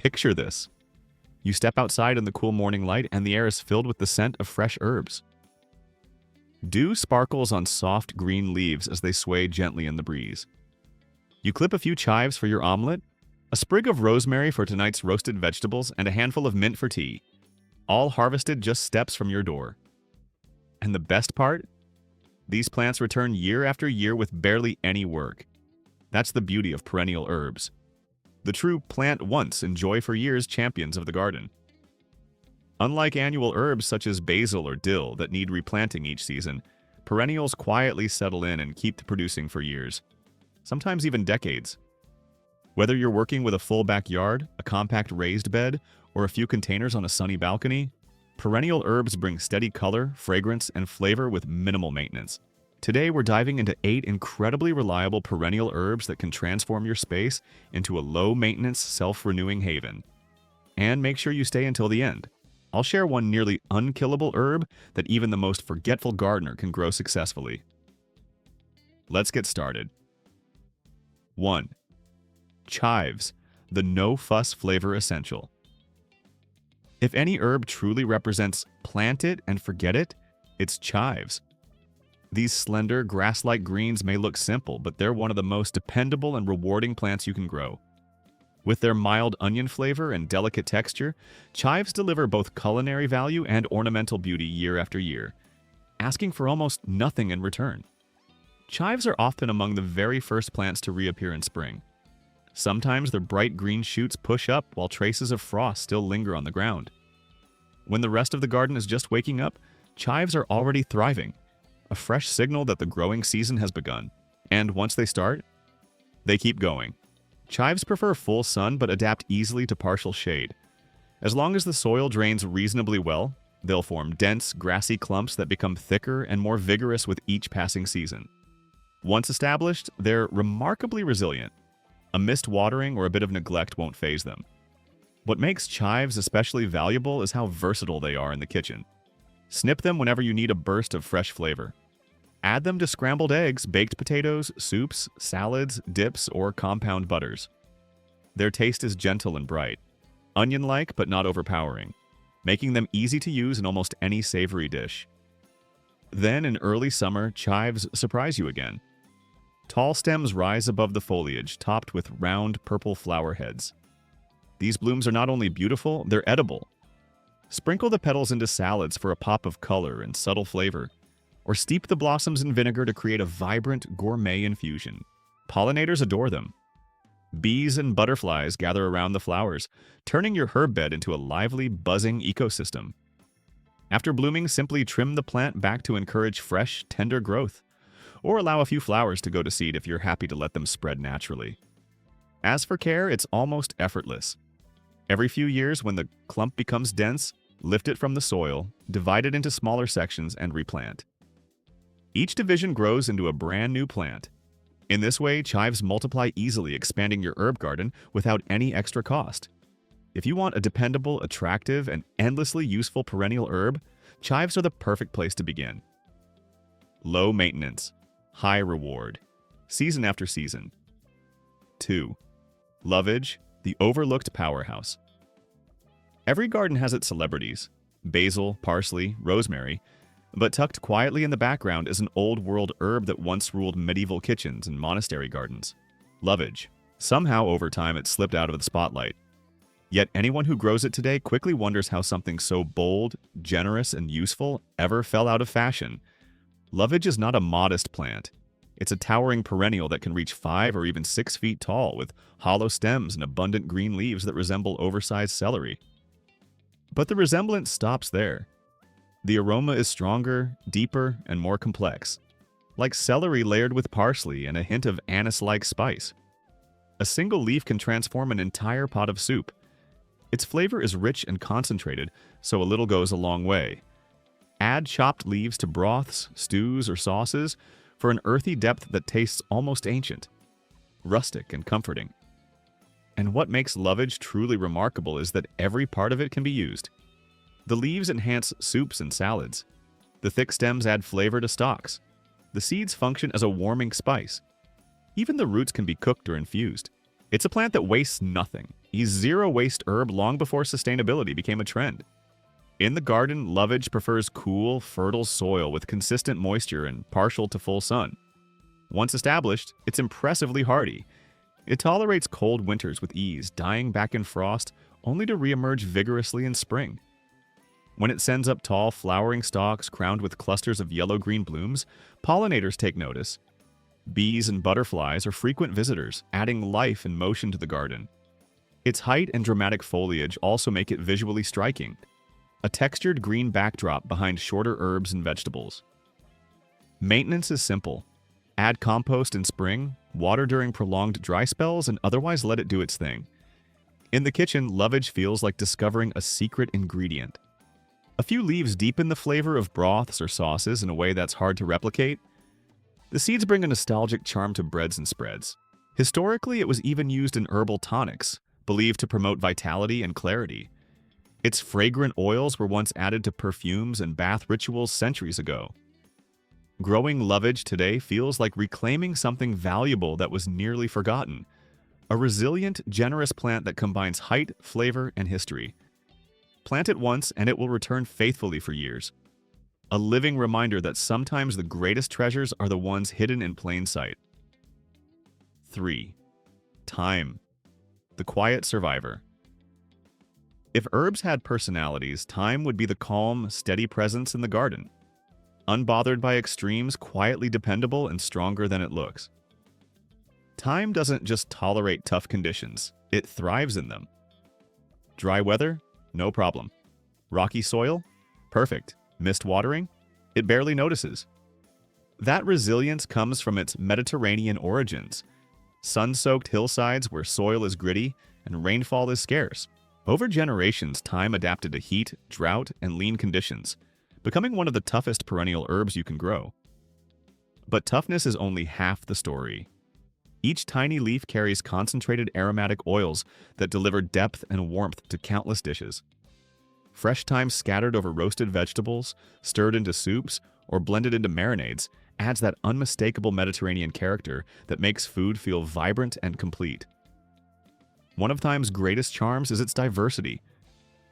Picture this. You step outside in the cool morning light and the air is filled with the scent of fresh herbs. Dew sparkles on soft green leaves as they sway gently in the breeze. You clip a few chives for your omelet, a sprig of rosemary for tonight's roasted vegetables, and a handful of mint for tea, all harvested just steps from your door. And the best part? These plants return year after year with barely any work. That's the beauty of perennial herbs. The true plant once, enjoy for years champions of the garden. Unlike annual herbs such as basil or dill that need replanting each season, perennials quietly settle in and keep producing for years, sometimes even decades. Whether you're working with a full backyard, a compact raised bed, or a few containers on a sunny balcony, perennial herbs bring steady color, fragrance, and flavor with minimal maintenance. Today, we're diving into 8 incredibly reliable perennial herbs that can transform your space into a low-maintenance, self-renewing haven. And make sure you stay until the end. I'll share one nearly unkillable herb that even the most forgetful gardener can grow successfully. Let's get started. 1. Chives, the no-fuss flavor essential. If any herb truly represents plant it and forget it, it's chives. These slender, grass-like greens may look simple, but they're one of the most dependable and rewarding plants you can grow. With their mild onion flavor and delicate texture, chives deliver both culinary value and ornamental beauty year after year, asking for almost nothing in return. Chives are often among the very first plants to reappear in spring. Sometimes their bright green shoots push up while traces of frost still linger on the ground. When the rest of the garden is just waking up, chives are already thriving, a fresh signal that the growing season has begun. And once they start, they keep going. Chives prefer full sun but adapt easily to partial shade. As long as the soil drains reasonably well, they'll form dense, grassy clumps that become thicker and more vigorous with each passing season. Once established, they're remarkably resilient. A missed watering or a bit of neglect won't faze them. What makes chives especially valuable is how versatile they are in the kitchen. Snip them whenever you need a burst of fresh flavor. Add them to scrambled eggs, baked potatoes, soups, salads, dips, or compound butters. Their taste is gentle and bright, onion-like but not overpowering, making them easy to use in almost any savory dish. Then in early summer, chives surprise you again. Tall stems rise above the foliage, topped with round purple flower heads. These blooms are not only beautiful, they're edible. Sprinkle the petals into salads for a pop of color and subtle flavor, or steep the blossoms in vinegar to create a vibrant gourmet infusion. Pollinators adore them. Bees and butterflies gather around the flowers, turning your herb bed into a lively, buzzing ecosystem. After blooming, simply trim the plant back to encourage fresh, tender growth, or allow a few flowers to go to seed if you're happy to let them spread naturally. As for care, it's almost effortless. Every few years, when the clump becomes dense, lift it from the soil, divide it into smaller sections, and replant. Each division grows into a brand new plant. In this way, chives multiply easily, expanding your herb garden without any extra cost. If you want a dependable, attractive, and endlessly useful perennial herb, chives are the perfect place to begin. Low maintenance, high reward, season after season. 2. Lovage, the overlooked powerhouse. Every garden has its celebrities: basil, parsley, rosemary, but tucked quietly in the background is an old-world herb that once ruled medieval kitchens and monastery gardens: lovage. Somehow, over time, it slipped out of the spotlight. Yet anyone who grows it today quickly wonders how something so bold, generous, and useful ever fell out of fashion. Lovage is not a modest plant. It's a towering perennial that can reach 5 or even 6 feet tall, with hollow stems and abundant green leaves that resemble oversized celery. But the resemblance stops there. The aroma is stronger, deeper, and more complex, like celery layered with parsley and a hint of anise-like spice. A single leaf can transform an entire pot of soup. Its flavor is rich and concentrated, so a little goes a long way. Add chopped leaves to broths, stews, or sauces for an earthy depth that tastes almost ancient, rustic, and comforting. And what makes lovage truly remarkable is that every part of it can be used. The leaves enhance soups and salads. The thick stems add flavor to stocks. The seeds function as a warming spice. Even the roots can be cooked or infused. It's a plant that wastes nothing. He's zero-waste herb long before sustainability became a trend. In the garden, Lovage prefers cool, fertile soil with consistent moisture and partial to full sun. Once established, it's impressively hardy. It tolerates cold winters with ease, dying back in frost only to reemerge vigorously in spring. When it sends up tall, flowering stalks crowned with clusters of yellow-green blooms, pollinators take notice. Bees and butterflies are frequent visitors, adding life and motion to the garden. Its height and dramatic foliage also make it visually striking, a textured green backdrop behind shorter herbs and vegetables. Maintenance is simple. Add compost in spring, water during prolonged dry spells, and otherwise let it do its thing. In the kitchen, Lovage feels like discovering a secret ingredient. A few leaves deepen the flavor of broths or sauces in a way that's hard to replicate. The seeds bring a nostalgic charm to breads and spreads. Historically, it was even used in herbal tonics, believed to promote vitality and clarity. Its fragrant oils were once added to perfumes and bath rituals centuries ago. Growing Lovage today feels like reclaiming something valuable that was nearly forgotten. A resilient, generous plant that combines height, flavor, and history. Plant it once and it will return faithfully for years. A living reminder that sometimes the greatest treasures are the ones hidden in plain sight. 3. Thyme, the quiet survivor. If herbs had personalities, thyme would be the calm, steady presence in the garden. Unbothered by extremes, quietly dependable and stronger than it looks. Thyme doesn't just tolerate tough conditions, it thrives in them. Dry weather? No problem. Rocky soil? Perfect. Missed watering? It barely notices. That resilience comes from its Mediterranean origins. Sun-soaked hillsides where soil is gritty and rainfall is scarce. Over generations, thyme adapted to heat, drought, and lean conditions, becoming one of the toughest perennial herbs you can grow. But toughness is only half the story. Each tiny leaf carries concentrated aromatic oils that deliver depth and warmth to countless dishes. Fresh thyme scattered over roasted vegetables, stirred into soups, or blended into marinades adds that unmistakable Mediterranean character that makes food feel vibrant and complete. One of thyme's greatest charms is its diversity.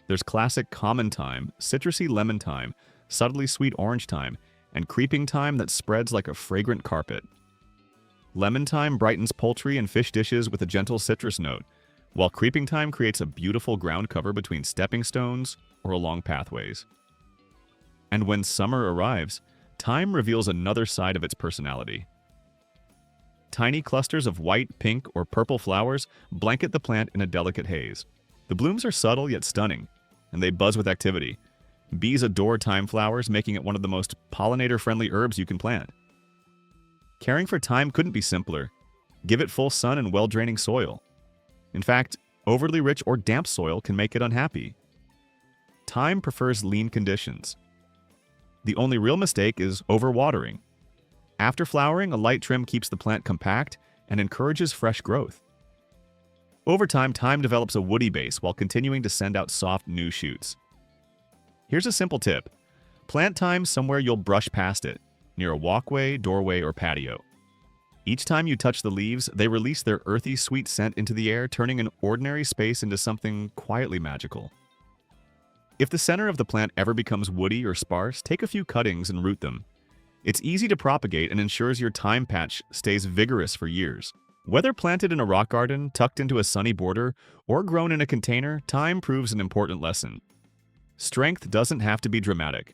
There's classic common thyme, citrusy lemon thyme, subtly sweet orange thyme, and creeping thyme that spreads like a fragrant carpet. Lemon thyme brightens poultry and fish dishes with a gentle citrus note, while creeping thyme creates a beautiful ground cover between stepping stones or along pathways. And when summer arrives, thyme reveals another side of its personality. Tiny clusters of white, pink, or purple flowers blanket the plant in a delicate haze. The blooms are subtle yet stunning, and they buzz with activity. Bees adore thyme flowers, making it one of the most pollinator-friendly herbs you can plant. Caring for thyme couldn't be simpler. Give it full sun and well-draining soil. In fact, overly rich or damp soil can make it unhappy. Thyme prefers lean conditions. The only real mistake is overwatering. After flowering, a light trim keeps the plant compact and encourages fresh growth. Over time, thyme develops a woody base while continuing to send out soft new shoots. Here's a simple tip. Plant thyme somewhere you'll brush past it, near a walkway, doorway, or patio. Each time you touch the leaves, they release their earthy, sweet scent into the air, turning an ordinary space into something quietly magical. If the center of the plant ever becomes woody or sparse, take a few cuttings and root them. It's easy to propagate and ensures your thyme patch stays vigorous for years. Whether planted in a rock garden, tucked into a sunny border, or grown in a container, thyme proves an important lesson. Strength doesn't have to be dramatic.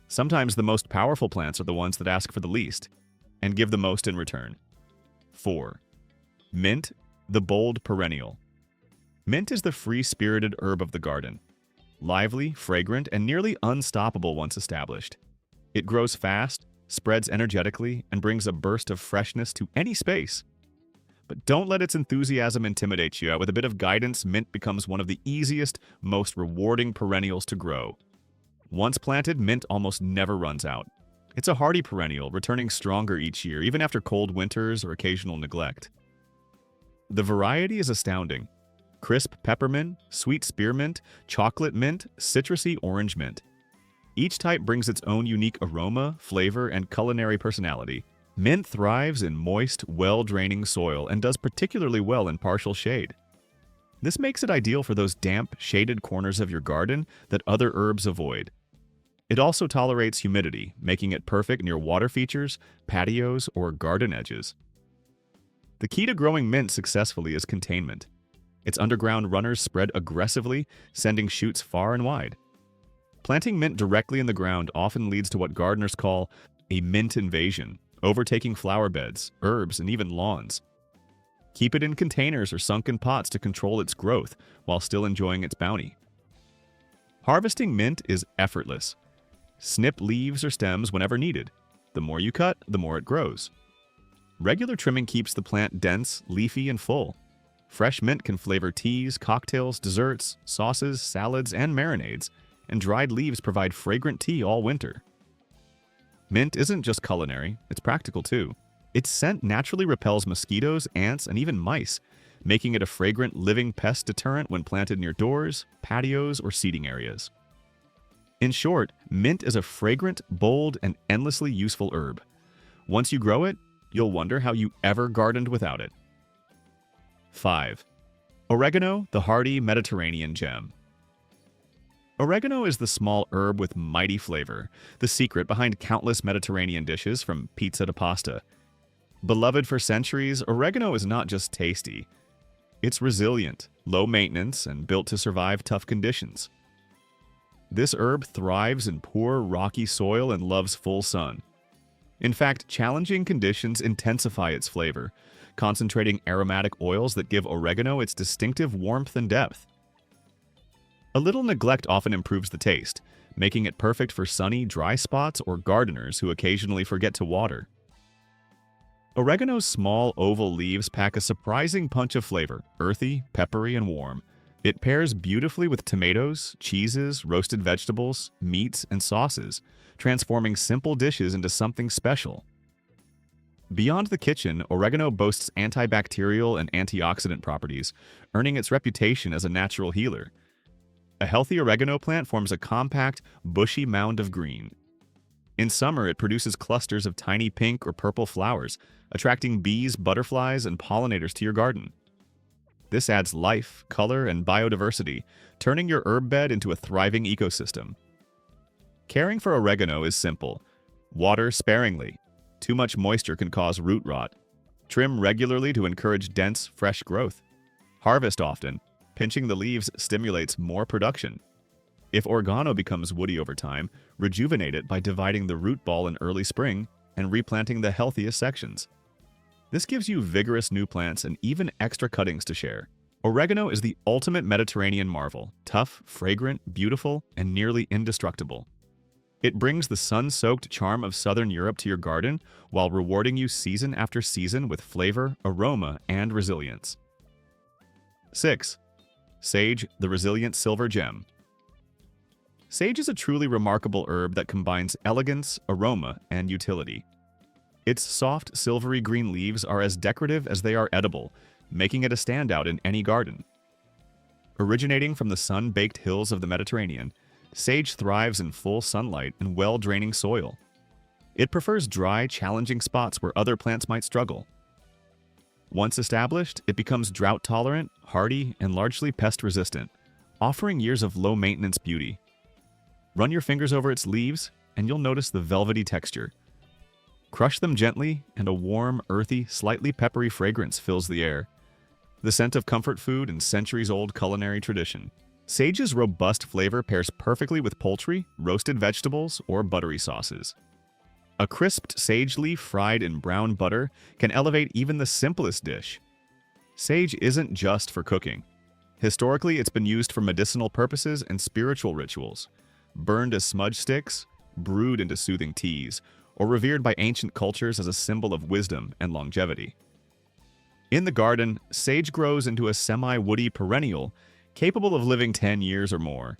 Sometimes the most powerful plants are the ones that ask for the least and give the most in return. 4. Mint, the bold perennial. Mint is the free-spirited herb of the garden. Lively, fragrant, and nearly unstoppable once established. It grows fast, spreads energetically, and brings a burst of freshness to any space. But don't let its enthusiasm intimidate you. With a bit of guidance, mint becomes one of the easiest, most rewarding perennials to grow. Once planted, mint almost never runs out. It's a hardy perennial, returning stronger each year, even after cold winters or occasional neglect. The variety is astounding. Crisp peppermint, sweet spearmint, chocolate mint, citrusy orange mint. Each type brings its own unique aroma, flavor, and culinary personality. Mint thrives in moist, well-draining soil and does particularly well in partial shade. This makes it ideal for those damp, shaded corners of your garden that other herbs avoid. It also tolerates humidity, making it perfect near water features, patios, or garden edges. The key to growing mint successfully is containment. Its underground runners spread aggressively, sending shoots far and wide. Planting mint directly in the ground often leads to what gardeners call a mint invasion, overtaking flower beds, herbs, and even lawns. Keep it in containers or sunken pots to control its growth while still enjoying its bounty. Harvesting mint is effortless. Snip leaves or stems whenever needed. The more you cut, the more it grows. Regular trimming keeps the plant dense, leafy, and full. Fresh mint can flavor teas, cocktails, desserts, sauces, salads, and marinades, and dried leaves provide fragrant tea all winter. Mint isn't just culinary, it's practical too. Its scent naturally repels mosquitoes, ants, and even mice, making it a fragrant living pest deterrent when planted near doors, patios, or seating areas. In short, mint is a fragrant, bold, and endlessly useful herb. Once you grow it, you'll wonder how you ever gardened without it. 5. Oregano, the hardy Mediterranean gem. Oregano is the small herb with mighty flavor, the secret behind countless Mediterranean dishes from pizza to pasta. Beloved for centuries, oregano is not just tasty. It's resilient, low maintenance, and built to survive tough conditions. This herb thrives in poor, rocky soil and loves full sun. In fact, challenging conditions intensify its flavor, concentrating aromatic oils that give oregano its distinctive warmth and depth. A little neglect often improves the taste, making it perfect for sunny, dry spots or gardeners who occasionally forget to water. Oregano's small, oval leaves pack a surprising punch of flavor, earthy, peppery, and warm. It pairs beautifully with tomatoes, cheeses, roasted vegetables, meats, and sauces, transforming simple dishes into something special. Beyond the kitchen, oregano boasts antibacterial and antioxidant properties, earning its reputation as a natural healer. A healthy oregano plant forms a compact, bushy mound of green. In summer, it produces clusters of tiny pink or purple flowers, attracting bees, butterflies, and pollinators to your garden. This adds life, color, and biodiversity, turning your herb bed into a thriving ecosystem. Caring for oregano is simple. Water sparingly. Too much moisture can cause root rot. Trim regularly to encourage dense, fresh growth. Harvest often. Pinching the leaves stimulates more production. If oregano becomes woody over time, rejuvenate it by dividing the root ball in early spring and replanting the healthiest sections. This gives you vigorous new plants and even extra cuttings to share. Oregano is the ultimate Mediterranean marvel, tough, fragrant, beautiful, and nearly indestructible. It brings the sun-soaked charm of southern Europe to your garden while rewarding you season after season with flavor, aroma, and resilience. 6. Sage, the resilient silver gem. Sage is a truly remarkable herb that combines elegance, aroma, and utility. Its soft, silvery green leaves are as decorative as they are edible, making it a standout in any garden. Originating from the sun-baked hills of the Mediterranean, sage thrives in full sunlight and well-draining soil. It prefers dry, challenging spots where other plants might struggle. Once established, it becomes drought-tolerant, hardy, and largely pest-resistant, offering years of low-maintenance beauty. Run your fingers over its leaves, and you'll notice the velvety texture. Crush them gently, and a warm, earthy, slightly peppery fragrance fills the air. The scent of comfort food and centuries-old culinary tradition. Sage's robust flavor pairs perfectly with poultry, roasted vegetables, or buttery sauces. A crisped sage leaf fried in brown butter can elevate even the simplest dish. Sage isn't just for cooking. Historically, it's been used for medicinal purposes and spiritual rituals. Burned as smudge sticks, brewed into soothing teas, or revered by ancient cultures as a symbol of wisdom and longevity. In the garden, sage grows into a semi-woody perennial capable of living 10 years or more.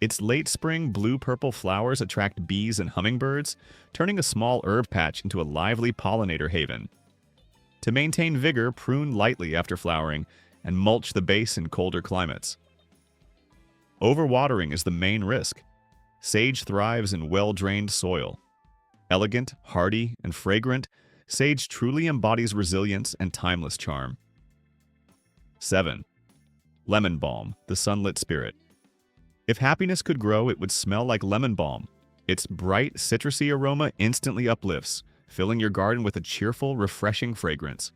Its late spring blue-purple flowers attract bees and hummingbirds, turning a small herb patch into a lively pollinator haven. To maintain vigor, prune lightly after flowering and mulch the base in colder climates. Overwatering is the main risk. Sage thrives in well-drained soil. Elegant, hardy, and fragrant, sage truly embodies resilience and timeless charm. 7. Lemon balm, the sunlit spirit. If happiness could grow, it would smell like lemon balm. Its bright, citrusy aroma instantly uplifts, filling your garden with a cheerful, refreshing fragrance.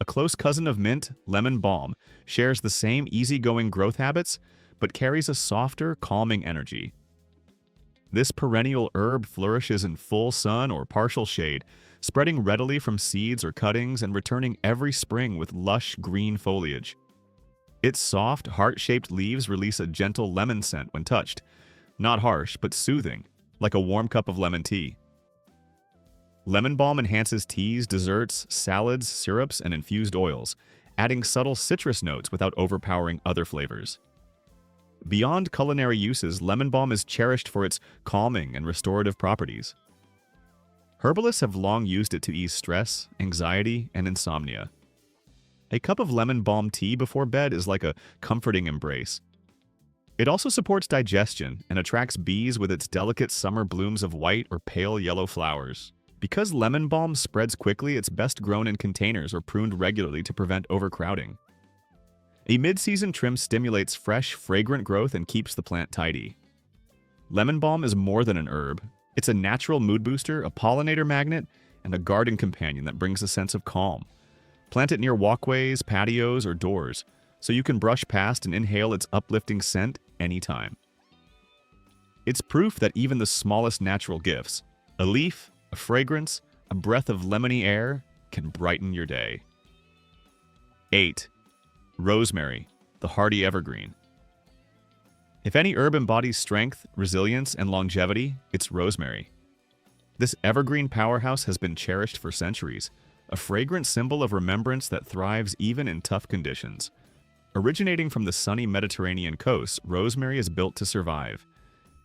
A close cousin of mint, lemon balm, shares the same easygoing growth habits, but carries a softer, calming energy. This perennial herb flourishes in full sun or partial shade, spreading readily from seeds or cuttings and returning every spring with lush green foliage. Its soft, heart-shaped leaves release a gentle lemon scent when touched, not harsh, but soothing, like a warm cup of lemon tea. Lemon balm enhances teas, desserts, salads, syrups, and infused oils, adding subtle citrus notes without overpowering other flavors. Beyond culinary uses, lemon balm is cherished for its calming and restorative properties. Herbalists have long used it to ease stress, anxiety, and insomnia. A cup of lemon balm tea before bed is like a comforting embrace. It also supports digestion and attracts bees with its delicate summer blooms of white or pale yellow flowers. Because lemon balm spreads quickly, it's best grown in containers or pruned regularly to prevent overcrowding. A mid-season trim stimulates fresh, fragrant growth and keeps the plant tidy. Lemon balm is more than an herb. It's a natural mood booster, a pollinator magnet, and a garden companion that brings a sense of calm. Plant it near walkways, patios, or doors, so you can brush past and inhale its uplifting scent anytime. It's proof that even the smallest natural gifts, a leaf, a fragrance, a breath of lemony air, can brighten your day. 8. Rosemary, the hardy evergreen. If any herb embodies strength, resilience, and longevity, it's rosemary. This evergreen powerhouse has been cherished for centuries, a fragrant symbol of remembrance that thrives even in tough conditions. Originating from the sunny Mediterranean coast, rosemary is built to survive.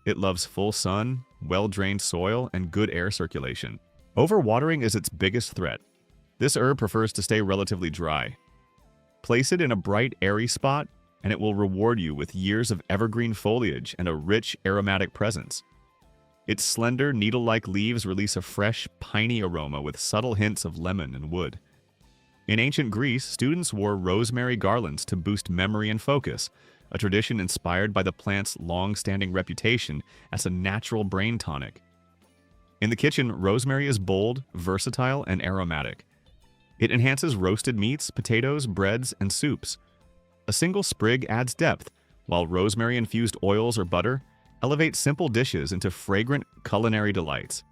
It loves full sun, well-drained soil, and good air circulation. Overwatering is its biggest threat. This herb prefers to stay relatively dry. Place it in a bright, airy spot, and it will reward you with years of evergreen foliage and a rich, aromatic presence. Its slender, needle-like leaves release a fresh, piney aroma with subtle hints of lemon and wood. In ancient Greece, students wore rosemary garlands to boost memory and focus, a tradition inspired by the plant's long-standing reputation as a natural brain tonic. In the kitchen, rosemary is bold, versatile, and aromatic. It enhances roasted meats, potatoes, breads, and soups. A single sprig adds depth, while rosemary-infused oils or butter elevate simple dishes into fragrant culinary delights.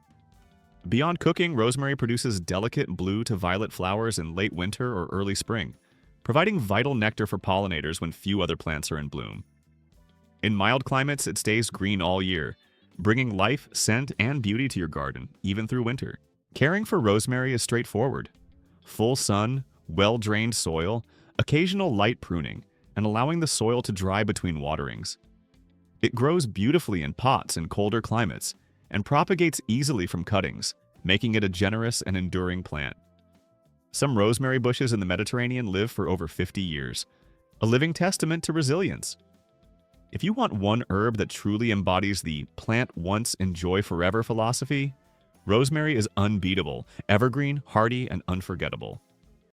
Beyond cooking, rosemary produces delicate blue to violet flowers in late winter or early spring, providing vital nectar for pollinators when few other plants are in bloom. In mild climates, it stays green all year, bringing life, scent, and beauty to your garden, even through winter. Caring for rosemary is straightforward. Full sun, well-drained soil, occasional light pruning, and allowing the soil to dry between waterings. It grows beautifully in pots in colder climates and propagates easily from cuttings, making it a generous and enduring plant. Some rosemary bushes in the Mediterranean live for over 50 years, a living testament to resilience. If you want one herb that truly embodies the plant once, enjoy forever philosophy, rosemary is unbeatable, evergreen, hardy, and unforgettable.